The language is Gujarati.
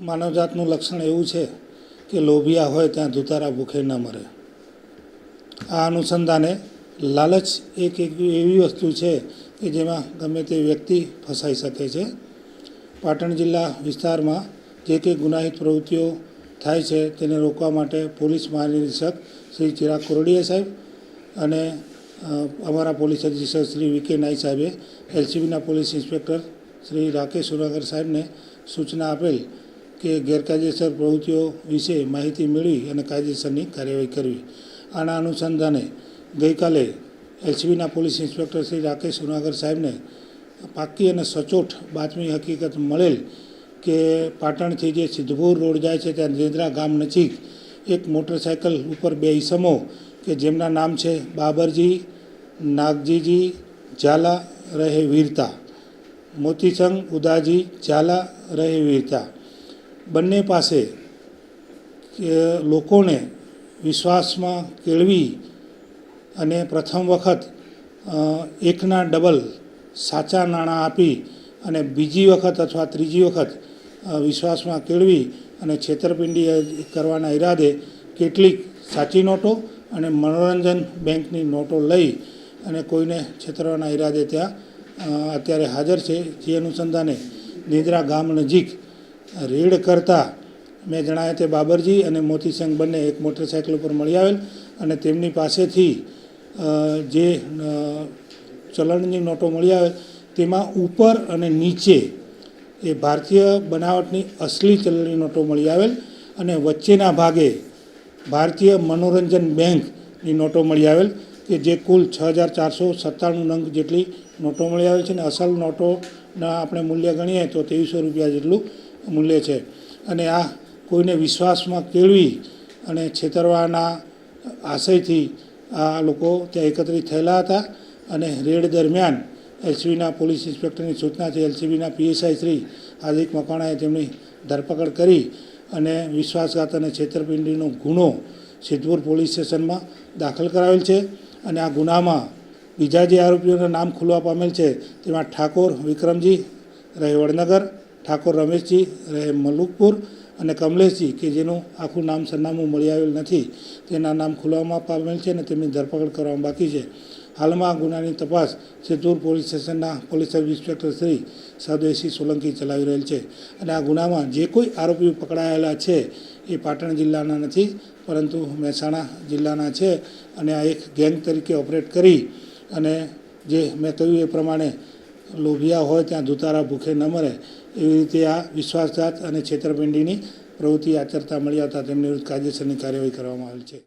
માનવજાતનું લક્ષણ એવું છે કે લોભિયા હોય ત્યાં ધુતારા ભૂખે ન મરે. આ અનુસંધાને લાલચ એક એવી વસ્તુ છે કે જેમાં ગમે તે વ્યક્તિ ફસાઈ શકે છે. પાટણ જિલ્લા વિસ્તારમાં જે કંઈ ગુનાહિત પ્રવૃત્તિઓ થાય છે તેને રોકવા માટે પોલીસ મહાનિરીક્ષક શ્રી ચિરાગ કોરડિયા સાહેબ અને અમારા પોલીસ અધિક્ષક શ્રી વી કે નાઈ સાહેબે એલસીબીના પોલીસ ઇન્સ્પેક્ટર શ્રી રાકેશ સુરાગર સાહેબને સૂચના આપેલ કે ગેરકાયદેસર પ્રવૃત્તિઓ વિશે માહિતી મેળવી અને કાયદેસરની કાર્યવાહી કરવી. આના અનુસંધાને ગઈકાલે એલસીબીના પોલીસ ઇન્સ્પેક્ટર શ્રી રાકેશ સુરાગર સાહેબને પાક્કી અને સચોટ બાતમી હકીકત મળેલ કે પાટણથી જે સિદ્ધપુર રોડ જાય છે ત્યાં દેદરા ગામ નજીક એક મોટરસાઇકલ ઉપર બે ઈસમો કે જેમના નામ છે બાબરજી નાગજીજી ઝાલા રહે વીરતા, મોતીચંદ ઉદાજી ઝાલા રહે વીરતા, બંને પાસે લોકોને વિશ્વાસમાં કેળવી અને પ્રથમ વખત એકના ડબલ સાચા નાણાં આપી અને બીજી વખત અથવા ત્રીજી વખત વિશ્વાસમાં કેળવી અને છેતરપિંડી કરવાના ઈરાદે કેટલીક સાચી નોટો અને મનોરંજન બેંકની નોટો લઈ અને કોઈને છેતરવાના ઈરાદે ત્યાં અત્યારે હાજર છે. જે અનુસંધાને દેદરા ગામ નજીક રેડ કરતા મેં જણાવ્યા તે બાબરજી અને મોતીચંદ બંને એક મોટરસાઇકલ ઉપર મળી આવેલ અને તેમની પાસેથી જે ચલણની નોટો મળી આવે તેમાં ઉપર અને નીચે એ ભારતીય બનાવટની અસલી ચલણની નોટો મળી આવેલ અને વચ્ચેના ભાગે ભારતીય મનોરંજન બેંકની નોટો મળી આવેલ કે જે કુલ 6497 નંગ જેટલી નોટો મળી આવેલ છે. અને અસલ નોટોના આપણે મૂલ્ય ગણીએ તો 2300 રૂપિયા જેટલું મૂલ્ય છે. અને આ કોઈને વિશ્વાસમાં કેળવી અને છેતરવાના આશયથી આ લોકો ત્યાં એકત્રિત થયેલા હતા. અને રેડ દરમિયાન એલસીબીના પોલીસ ઇન્સ્પેક્ટરની સૂચનાથી એલસીબીના પીએસઆઈ શ્રી હાર્દિક મકવાણાએ તેમની ધરપકડ કરી અને વિશ્વાસઘાત અને છેતરપિંડીનો ગુનો સિદ્ધપુર પોલીસ સ્ટેશનમાં દાખલ કરાવેલ છે. અને આ ગુનામાં બીજા જે આરોપીઓના નામ ખુલવા પામેલ છે તેમાં ઠાકોર વિક્રમજી રહે વડનગર, ઠાકોર રમેશજી રહે મલુકપુર અને કમલેશજી કે જેનું આખું નામ સરનામું મળી આવેલ નથી તેના નામ ખુલવામાં પામેલ છે અને તેમની ધરપકડ કરવામાં બાકી છે. હાલમાં આ ગુનાની તપાસ સિદ્ધપુર પોલીસ સ્ટેશનના police sub inspector Shri Sadeshi Solanki ચલાવી રહેલ છે. અને આ ગુનામાં જે કોઈ આરોપીઓ પકડાયેલા છે એ પાટણ જિલ્લાના નથી પરંતુ મહેસાણા જિલ્લાના છે. અને આ એક ગેંગ તરીકે ઓપરેટ કરી અને જે મેં કહ્યું એ પ્રમાણે લોભિયા હોય ત્યાં ધુતારા ભૂખે ન મરે એવી રીતે આ વિશ્વાસઘાત અને છેતરપિંડીની પ્રવૃત્તિ આચરતા મળી આવતા તેમની વિરુદ્ધ કાયદેસરની કાર્યવાહી કરવામાં આવેલ છે.